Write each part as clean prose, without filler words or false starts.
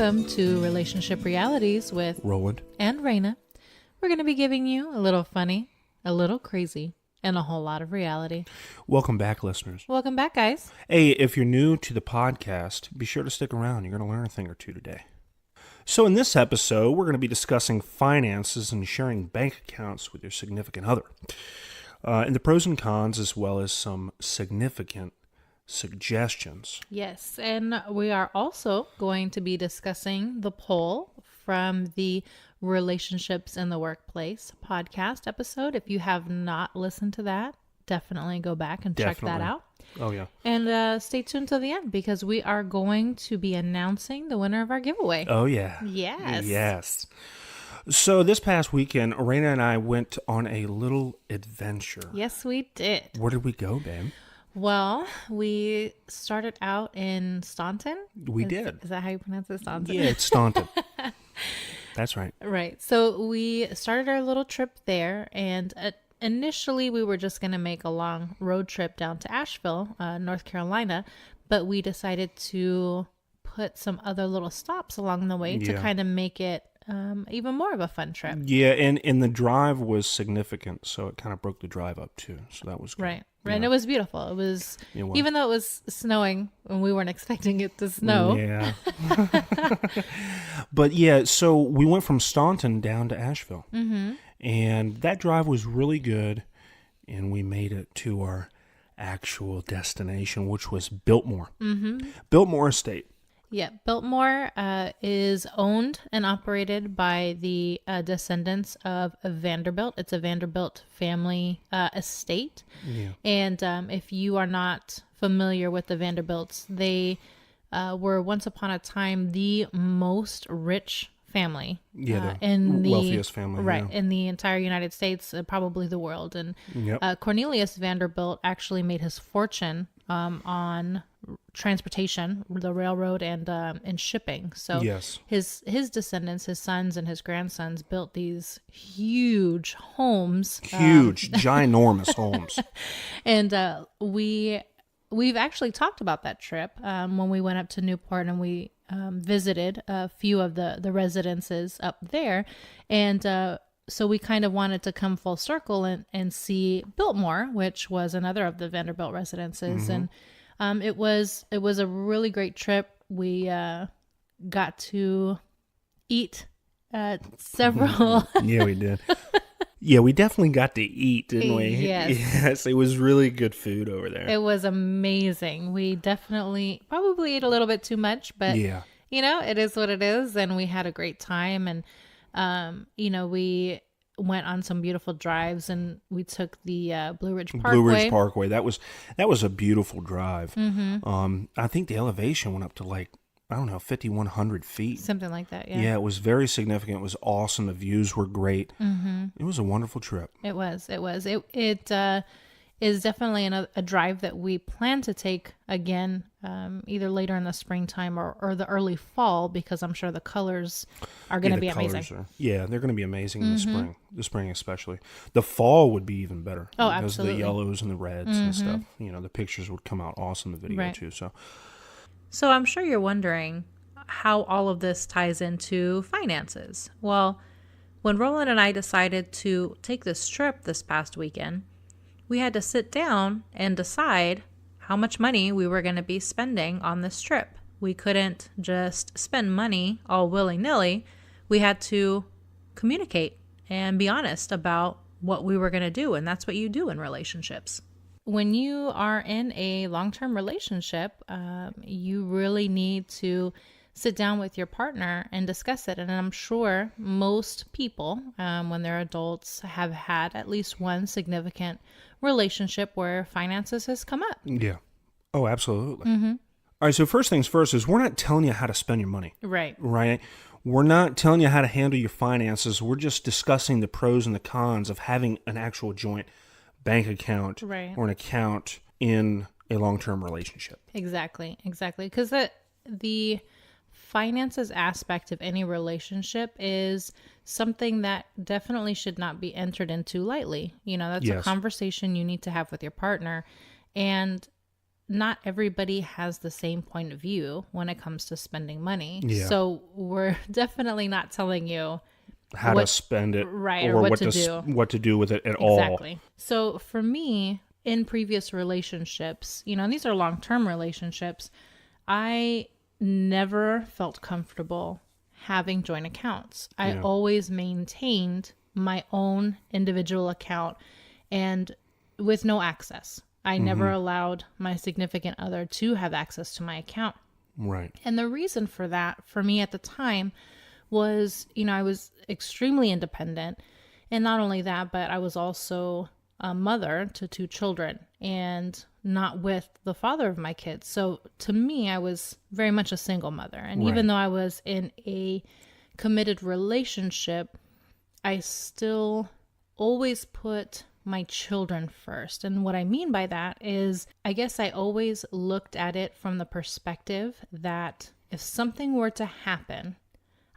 welcome to Relationship Realities with Roland and Raina. We're going to be giving you a little funny, a little crazy, and a whole lot of reality. Welcome back, listeners. Welcome back, guys. Hey, if you're new to the podcast, be sure to stick around. You're going to learn a thing or two today. So in this episode, we're going to be discussing finances and sharing bank accounts with your significant other. And the pros and cons, as well as some significant suggestions. Yes, and we are also going to be discussing the poll from the Relationships in the Workplace podcast episode. If you have not listened to that, definitely go back and check that out. Oh, yeah. And stay tuned till the end because we are going to be announcing the winner of our giveaway. Oh, yeah. Yes. Yes. So this past weekend, Raina and I went on a little adventure. Yes, we did. Where did we go, babe? Well, we started out in Staunton. We did. Is that how you pronounce it, Staunton? Yeah, it's Staunton. That's right. Right. So we started our little trip there, and initially we were just going to make a long road trip down to Asheville, North Carolina, but we decided to put some other little stops along the way to kind of make it even more of a fun trip. Yeah, and the drive was significant, so it kind of broke the drive up too. So that was good. Right. Yeah. And it was beautiful. It was, even though it was snowing and we weren't expecting it to snow. Yeah. But yeah, so we went from Staunton down to Asheville. Mm-hmm. And that drive was really good. And we made it to our actual destination, which was Biltmore. Mm-hmm. Biltmore Estate. Yeah, Biltmore is owned and operated by the descendants of Vanderbilt. It's a Vanderbilt family estate. Yeah. And if you are not familiar with the Vanderbilts, they were once upon a time the most rich family. Yeah, in the wealthiest family. Right, yeah. in the entire United States, probably the world. And Cornelius Vanderbilt actually made his fortune on transportation, the railroad, and shipping. So his descendants, his sons and his grandsons, built these huge homes, ginormous homes. And we've actually talked about that trip when we went up to Newport and we visited a few of the residences up there, and so we kind of wanted to come full circle and see Biltmore, which was another of the Vanderbilt residences. Mm-hmm. And it was a really great trip. We got to eat several. Yeah, we did. Yeah, we definitely got to eat, didn't we? Yes, it was really good food over there. It was amazing. We definitely probably ate a little bit too much, but it is what it is. And we had a great time. And we went on some beautiful drives, and we took the Blue Ridge Parkway. Blue Ridge Parkway. That was a beautiful drive. Mm-hmm. I think the elevation went up to 5,100 feet. Something like that, yeah. Yeah, it was very significant. It was awesome. The views were great. Mm-hmm. It was a wonderful trip. It was. It is definitely a drive that we plan to take again, either later in the springtime or the early fall, because I'm sure the colors are going to be amazing. They're going to be amazing in the spring especially. The fall would be even better. Oh, because absolutely. Of the yellows and the reds and stuff. The pictures would come out awesome in the video too. So I'm sure you're wondering how all of this ties into finances. Well, when Roland and I decided to take this trip this past weekend, we had to sit down and decide how much money we were going to be spending on this trip. We couldn't just spend money all willy-nilly. We had to communicate and be honest about what we were going to do, and that's what you do in relationships. When you are in a long-term relationship, you really need to sit down with your partner and discuss it. And I'm sure most people, when they're adults, have had at least one significant relationship where finances has come up. Yeah. Oh, absolutely. Mm-hmm. All right. So first things first is we're not telling you how to spend your money. Right. Right. We're not telling you how to handle your finances. We're just discussing the pros and the cons of having an actual joint bank account or an account in a long-term relationship. Exactly. Because the finances aspect of any relationship is something that definitely should not be entered into lightly. That's a conversation you need to have with your partner. And not everybody has the same point of view when it comes to spending money. Yeah. So we're definitely not telling you how to spend it, right, or or what to do. what to do with it at all. Exactly. So for me, in previous relationships, and these are long-term relationships, I never felt comfortable having joint accounts. I always maintained my own individual account and with no access. I never allowed my significant other to have access to my account. Right. And the reason for that, for me at the time, was, I was extremely independent. And not only that, but I was also a mother to 2 children and not with the father of my kids. So to me, I was very much a single mother. And even though I was in a committed relationship, I still always put my children first. And what I mean by that is, I guess I always looked at it from the perspective that if something were to happen,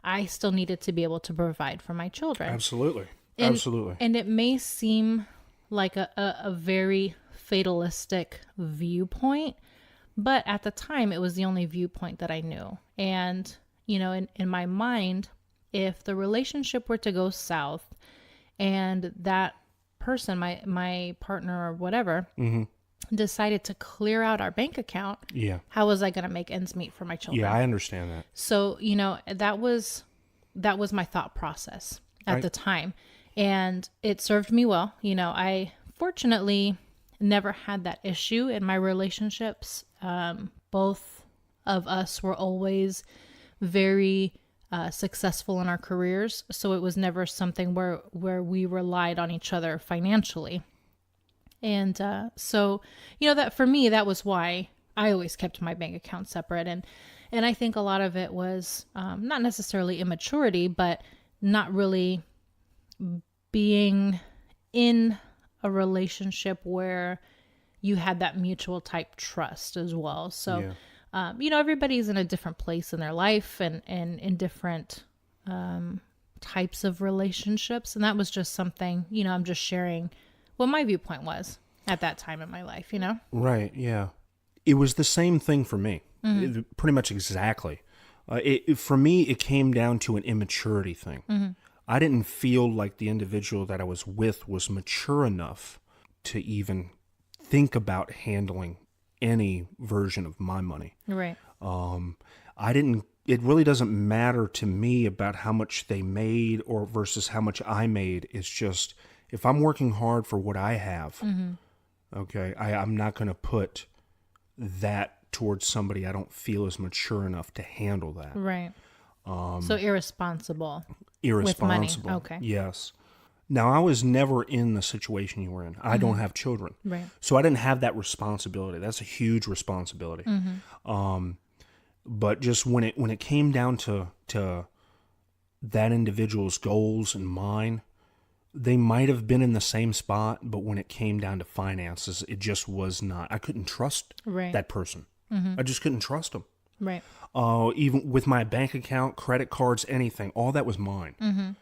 I still needed to be able to provide for my children. Absolutely. And, Absolutely. And it may seem like a very fatalistic viewpoint, but at the time it was the only viewpoint that I knew. And, in my mind, if the relationship were to go south and that person, my partner or whatever, decided to clear out our bank account, how was I going to make ends meet for my children? Yeah, I understand that. So, that was my thought process at the time. And it served me well. I fortunately never had that issue in my relationships. Both of us were always very successful in our careers. So it was never something where we relied on each other financially. And so, that for me, that was why I always kept my bank account separate. And I think a lot of it was not necessarily immaturity, but not really being in a relationship where you had that mutual type trust as well. So, everybody's in a different place in their life and in different types of relationships. And that was just something, I'm just sharing what my viewpoint was at that time in my life, Right, yeah. It was the same thing for me. Pretty much exactly. For me, it came down to an immaturity thing. I didn't feel like the individual that I was with was mature enough to even think about handling any version of my money. Right. It really doesn't matter to me about how much they made or versus how much I made. It's just, if I'm working hard for what I have, okay, I'm not going to put that towards somebody I don't feel is mature enough to handle that. Right. So irresponsible. Irresponsible. With money. Okay. Yes. Now, I was never in the situation you were in. I don't have children. Right. So I didn't have that responsibility. That's a huge responsibility. But just when it came down to that individual's goals and mine, they might have been in the same spot, but when it came down to finances, it just was not. I couldn't trust that person. I just couldn't trust them. Right. Even with my bank account, credit cards, anything, all that was mine.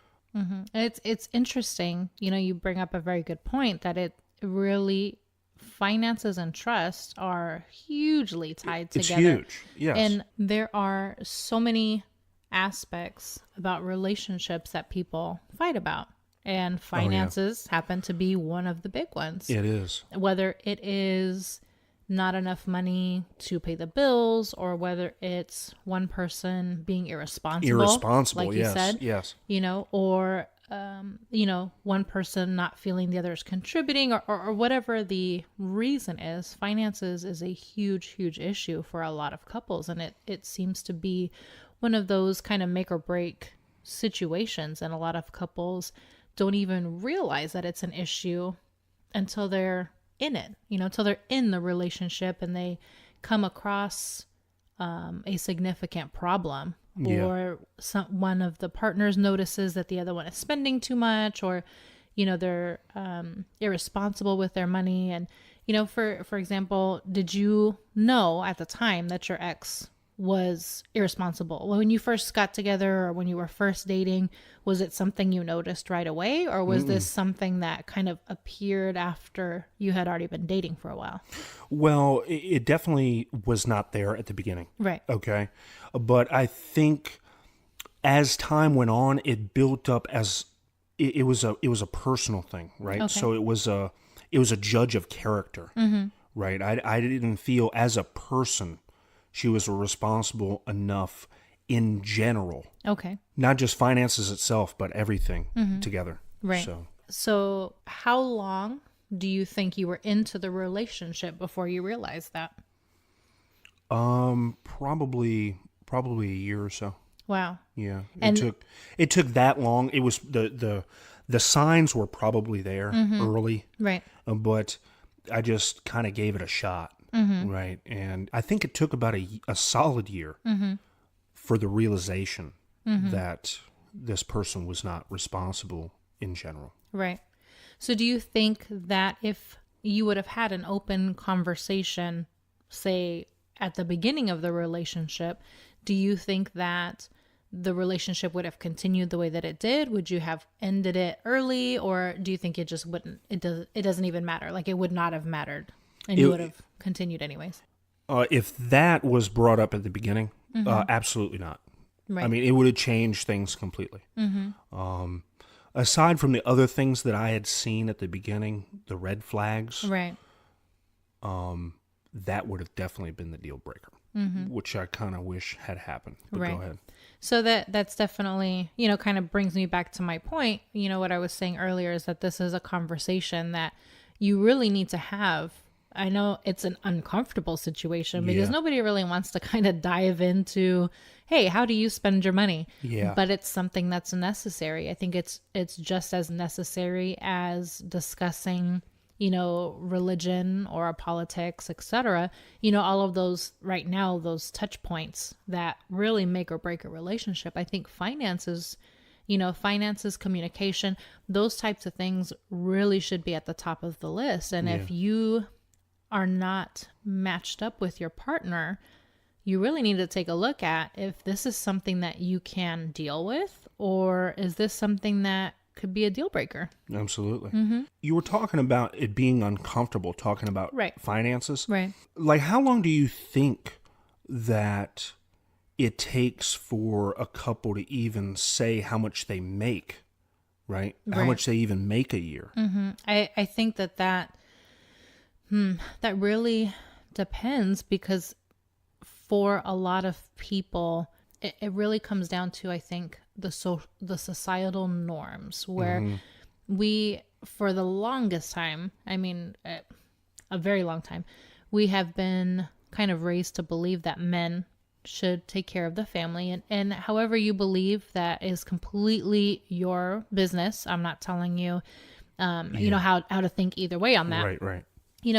It's interesting. You bring up a very good point that it really, finances and trust are hugely tied together. It's huge. Yes. And there are so many aspects about relationships that people fight about. And finances happen to be one of the big ones. It is. Whether it is not enough money to pay the bills, or whether it's one person being irresponsible, like you said, yes, or one person not feeling the other is contributing, or whatever the reason is. Finances is a huge issue for a lot of couples, and it seems to be one of those kind of make or break situations, and a lot of couples don't even realize that it's an issue until they're in it, until they're in the relationship and they come across a significant problem, or one of the partners notices that the other one is spending too much, or they're irresponsible with their money. And for example, did you know at the time that your ex was irresponsible? When you first got together or when you were first dating, was it something you noticed right away, or was this something that kind of appeared after you had already been dating for a while? Well, it definitely was not there at the beginning. Right. Okay. But I think as time went on, it built up as it was a personal thing, right? Okay. So it was a judge of character, right? I didn't feel as a person she was responsible enough in general, Okay. not just finances itself, but everything together. Right. So how long do you think you were into the relationship before you realized that? Probably a year or so. Wow. Yeah, And it took that long. It was the signs were probably there early, right. but I just kind of gave it a shot, right? And I think it took about a solid year for the realization that this person was not responsible in general. Right. So do you think that if you would have had an open conversation, say at the beginning of the relationship, do you think that the relationship would have continued the way that it did? Would you have ended it early, or do you think it just wouldn't? It doesn't even matter. Like it would not have mattered, and you would have continued anyways. If that was brought up at the beginning, absolutely not. Right. I mean, it would have changed things completely. Aside from the other things that I had seen at the beginning, the red flags, Right. that would have definitely been the deal breaker, which I kind of wish had happened. But Right. go ahead. So that's definitely, kind of brings me back to my point. What I was saying earlier is that this is a conversation that you really need to have. I know it's an uncomfortable situation because Yeah. nobody really wants to kind of dive into, hey, how do you spend your money? Yeah. But it's something that's necessary. I think it's just as necessary as discussing, religion or politics, etc. All of those right now, those touch points that really make or break a relationship. I think finances, communication, those types of things really should be at the top of the list. And if you are not matched up with your partner, you really need to take a look at if this is something that you can deal with, or is this something that could be a deal breaker. Absolutely. You were talking about it being uncomfortable, talking about finances. Right. Like, how long do you think that it takes for a couple to even say how much they make, right? How much they even make a year? I think that really depends, because for a lot of people, it really comes down to, I think, the societal norms, where we, for the longest time, I mean, a very long time, we have been kind of raised to believe that men should take care of the family, and however you believe, that is completely your business. I'm not telling you, how to think either way on that. Right.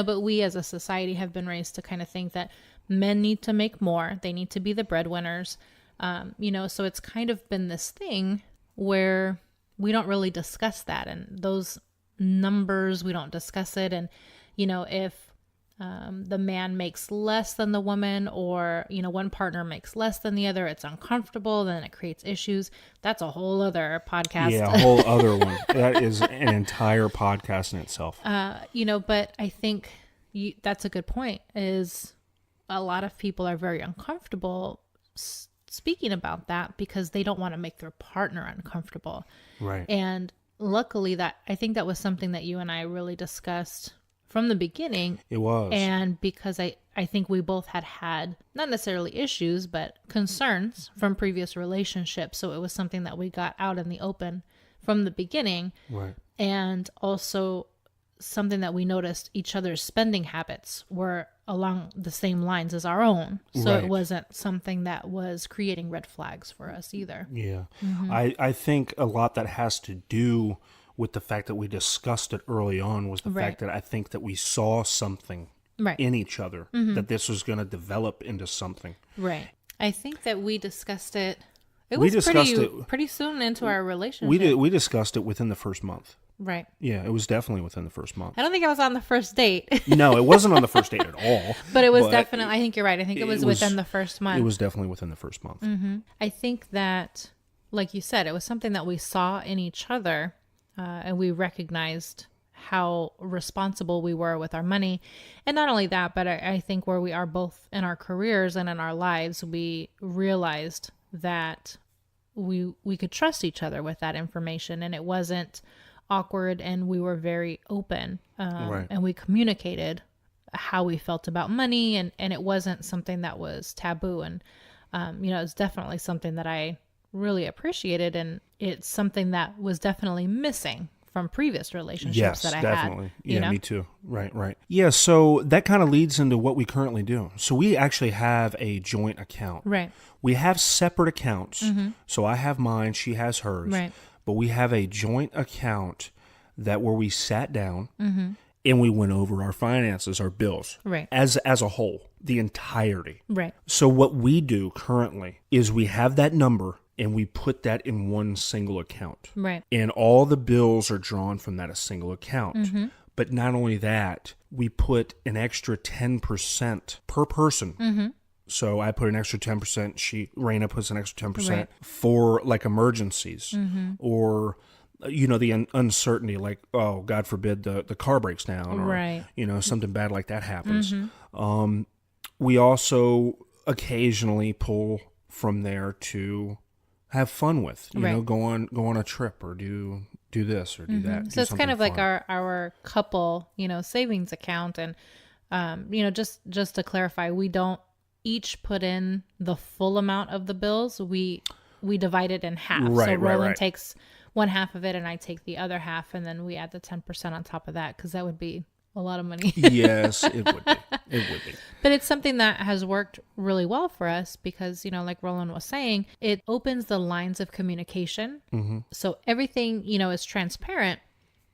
But we as a society have been raised to kind of think that men need to make more. They need to be the breadwinners. So it's kind of been this thing where we don't really discuss that, and those numbers, we don't discuss it. And, if the man makes less than the woman, or, one partner makes less than the other, it's uncomfortable, then it creates issues. That's a whole other podcast. Yeah, a whole other one. That is an entire podcast in itself. But I think that's a good point, is a lot of people are very uncomfortable speaking about that because they don't want to make their partner uncomfortable. Right. And luckily, I think that was something that you and I really discussed from the beginning. It was. And because I think we both had not necessarily issues, but concerns from previous relationships. So it was something that we got out in the open from the beginning. Right. And also something that we noticed, each other's spending habits were along the same lines as our own. So Right. It wasn't something that was creating red flags for us either. Yeah. I think a lot that has to do with the fact that we discussed it early on was the fact that I think that we saw something in each other, that this was going to develop into something. Right. I think that we discussed it It We was discussed it. pretty soon into our relationship. We discussed it within the first month. Right. Yeah, it was definitely within the first month. I don't think I was on the first date. No, it wasn't on the first date at all. But it was definitely, I think you're right. I think it was within the first month. It was definitely within the first month. I think that, like you said, it was something that we saw in each other, and we recognized how responsible we were with our money. And not only that, but I think where we are both in our careers and in our lives, we realized that we could trust each other with that information, and it wasn't awkward, and we were very open, Right. and we communicated how we felt about money, and it wasn't something that was taboo. And it's definitely something that I really appreciated, and it's something that was definitely missing from previous relationships that I definitely. had. Yeah, me too. Right. Yeah, so that kind of leads into what we currently do. So we actually have a joint account. Right. We have separate accounts. So I have mine, she has hers. Right. But we have a joint account that where we sat down and we went over our finances, our bills, Right. as a whole, the entirety. Right. So what we do currently is we have that number and we put that in one single account. Right. And all the bills are drawn from that a single account. But not only that, we put an extra 10% per person. So I put an extra 10%. Raina puts an extra 10% Right. for like emergencies or the uncertainty, like, oh, God forbid the car breaks down, or Right. something bad like that happens. We also occasionally pull from there to have fun with, Right. go on a trip or do this or do that. So it's kind of like our couple, savings account. And, just to clarify, we don't each put in the full amount of the bills. We divide it in half. Right, so right, Roland right. takes one half of it and I take the other half. And then we add the 10% on top of that, because that would be a lot of money. Yes, it would be. It would be. But it's something that has worked really well for us because, like Roland was saying, it opens the lines of communication. So everything, is transparent,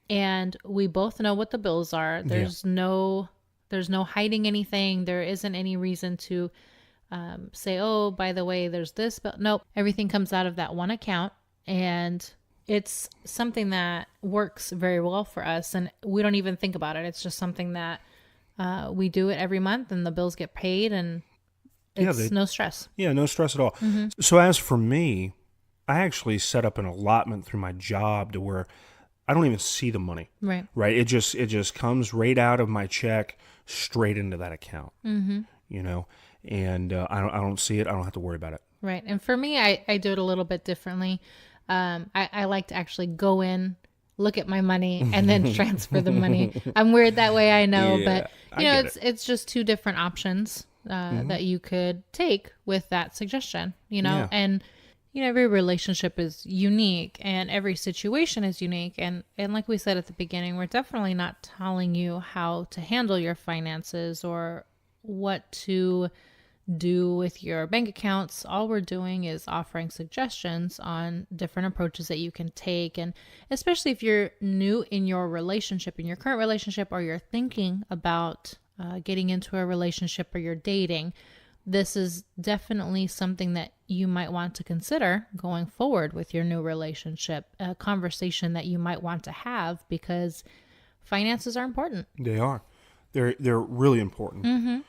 and we both know what the bills are. There's no hiding anything. There isn't any reason to say, oh, by the way, there's this. But nope, everything comes out of that one account, and it's something that works very well for us, and we don't even think about it. It's just something that we do it every month, and the bills get paid, and it's no stress. Yeah, no stress at all. So as for me, I actually set up an allotment through my job to where I don't even see the money. Right. Right. It just comes right out of my check straight into that account. And I don't see it. I don't have to worry about it. Right. And for me, I do it a little bit differently. I like to actually go in, look at my money, and then transfer the money. I'm weird that way, I know, Yeah, but it's just two different options that you could take with that suggestion, Yeah. and every relationship is unique and every situation is unique. And like we said at the beginning, we're definitely not telling you how to handle your finances or what to do with your bank accounts. All we're doing is offering suggestions on different approaches that you can take. And especially if you're new in your relationship, in your current relationship, or you're thinking about getting into a relationship, or you're dating, this is definitely something that you might want to consider going forward with your new relationship, a conversation that you might want to have, because finances are important. They are. They're really important.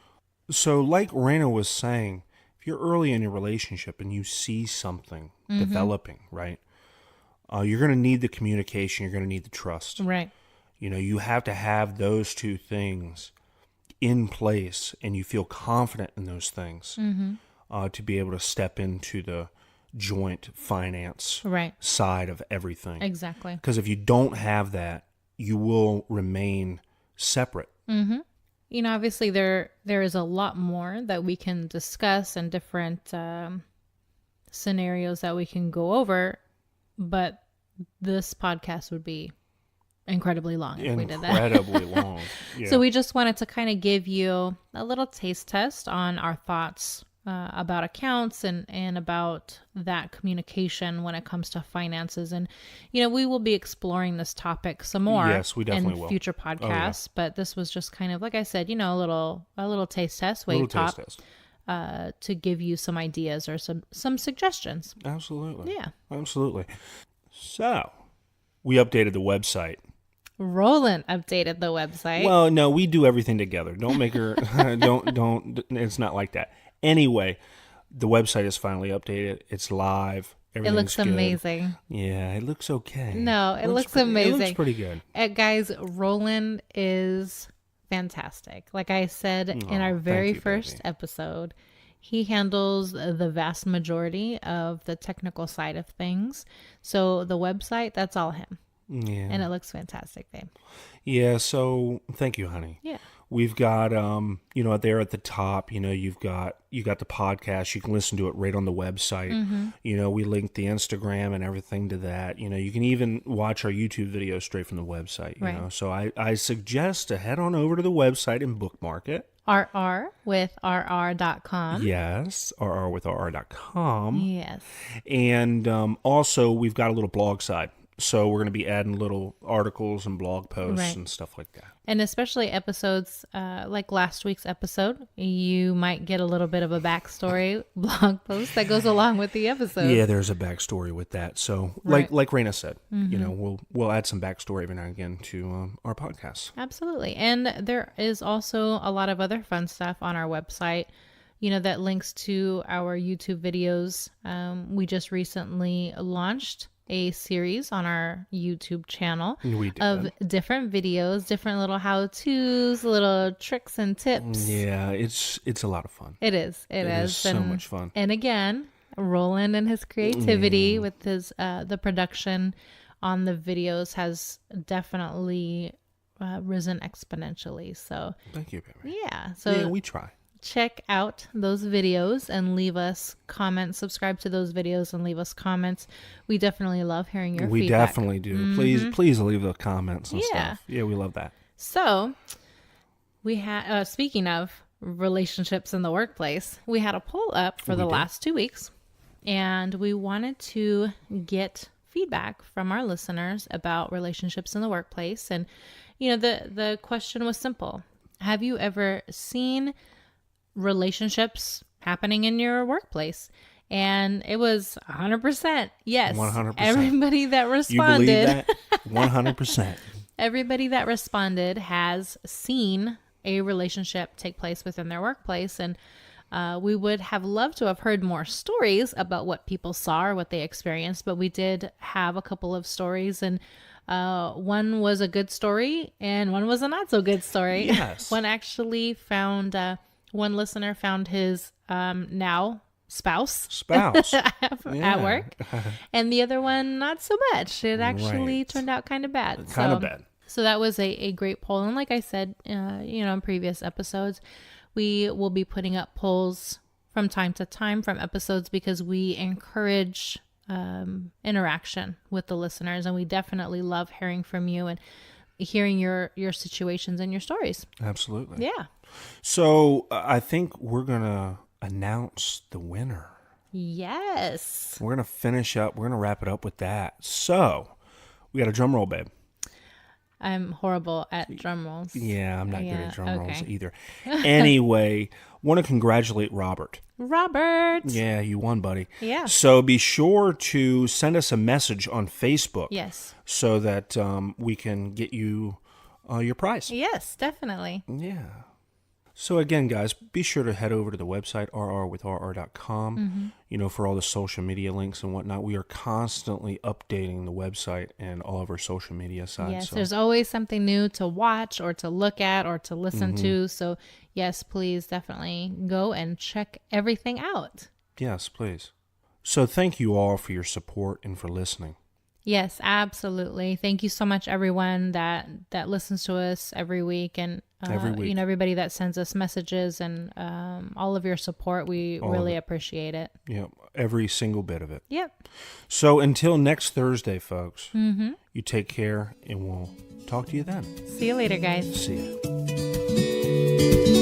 So like Raina was saying, if you're early in your relationship and you see something developing, right, you're going to need the communication. You're going to need the trust. Right. You have to have those two things in place, and you feel confident in those things to be able to step into the joint finance side of everything. Exactly. Because if you don't have that, you will remain separate. Obviously there is a lot more that we can discuss and different scenarios that we can go over, but this podcast would be incredibly long if we did that. Incredibly long. Yeah. So we just wanted to kind of give you a little taste test on our thoughts about accounts and about that communication when it comes to finances. And, we will be exploring this topic some more. Yes, we definitely in will. Future podcasts. But this was just kind of, like I said, a little taste test, wave top. to give you some ideas or some suggestions. Absolutely. Yeah. Absolutely. So, we updated the website. Roland updated the website. Well, no, we do everything together. Don't make her, don't, it's not like that. Anyway, the website is finally updated. It's live. It looks good. amazing. Yeah, it looks okay. No, it looks amazing. It looks pretty good. Guys, Roland is fantastic. Like I said in our very first episode, he handles the vast majority of the technical side of things. So the website, that's all him. Yeah. And it looks fantastic, babe. Yeah, so thank you, honey. Yeah. We've got there at the top, you got the podcast. You can listen to it right on the website. Mm-hmm. We linked the Instagram and everything to that. You can even watch our YouTube video straight from the website, Right. So I suggest to head on over to the website and bookmark it. RR with RR.com. Yes, RR with RR.com. Yes. And also we've got a little blog side. So we're going to be adding little articles and blog posts and stuff like that. And especially episodes like last week's episode, you might get a little bit of a backstory blog post that goes along with the episode. Yeah, there's a backstory with that. So like Raina said, we'll add some backstory every now and again to our podcast. Absolutely. And there is also a lot of other fun stuff on our website, that links to our YouTube videos. We just recently launched a series on our YouTube channel of different videos, different little how-tos, little tricks and tips. Yeah, it's a lot of fun. It is. It is so much fun. And again, Roland and his creativity with his the production on the videos has definitely risen exponentially. So thank you, baby. Yeah. So yeah, we try. Check out those videos and leave us comments. Subscribe to those videos and leave us comments. We definitely love hearing your feedback. We definitely do. Please leave the comments and stuff. Yeah, we love that. So we had, speaking of relationships in the workplace, we had a poll up for the last 2 weeks, and we wanted to get feedback from our listeners about relationships in the workplace. And, the question was simple. Have you ever seen relationships happening in your workplace? And it was 100% yes. 100%. Everybody that responded. You believe that? 100%. Everybody that responded has seen a relationship take place within their workplace. And we would have loved to have heard more stories about what people saw or what they experienced, but we did have a couple of stories, and one was a good story and one was a not so good story. Yes. One actually found one listener found his now spouse at work, and the other one not so much. It actually turned out kind of bad. So that was a great poll. And like I said, in previous episodes, we will be putting up polls from time to time from episodes because we encourage interaction with the listeners, and we definitely love hearing from you and hearing your situations and your stories. Absolutely. Yeah. So I think we're going to announce the winner. Yes. We're going to finish up. We're going to wrap it up with that. So we got a drum roll, babe. I'm horrible at drum rolls. Yeah, I'm not good at drum rolls either. Anyway, want to congratulate Robert. Robert. Yeah, you won, buddy. Yeah. So be sure to send us a message on Facebook. Yes. So that we can get you your prize. Yes, definitely. Yeah. So again, guys, be sure to head over to the website, rrwithrr.com, for all the social media links and whatnot. We are constantly updating the website and all of our social media sites. Yes, there's always something new to watch or to look at or to listen to. So yes, please definitely go and check everything out. Yes, please. So thank you all for your support and for listening. Yes, absolutely. Thank you so much, everyone that listens to us every week, and everybody that sends us messages and all of your support. We really appreciate it. Yep, every single bit of it. Yep. So until next Thursday, folks, you take care, and we'll talk to you then. See you later, guys. See you.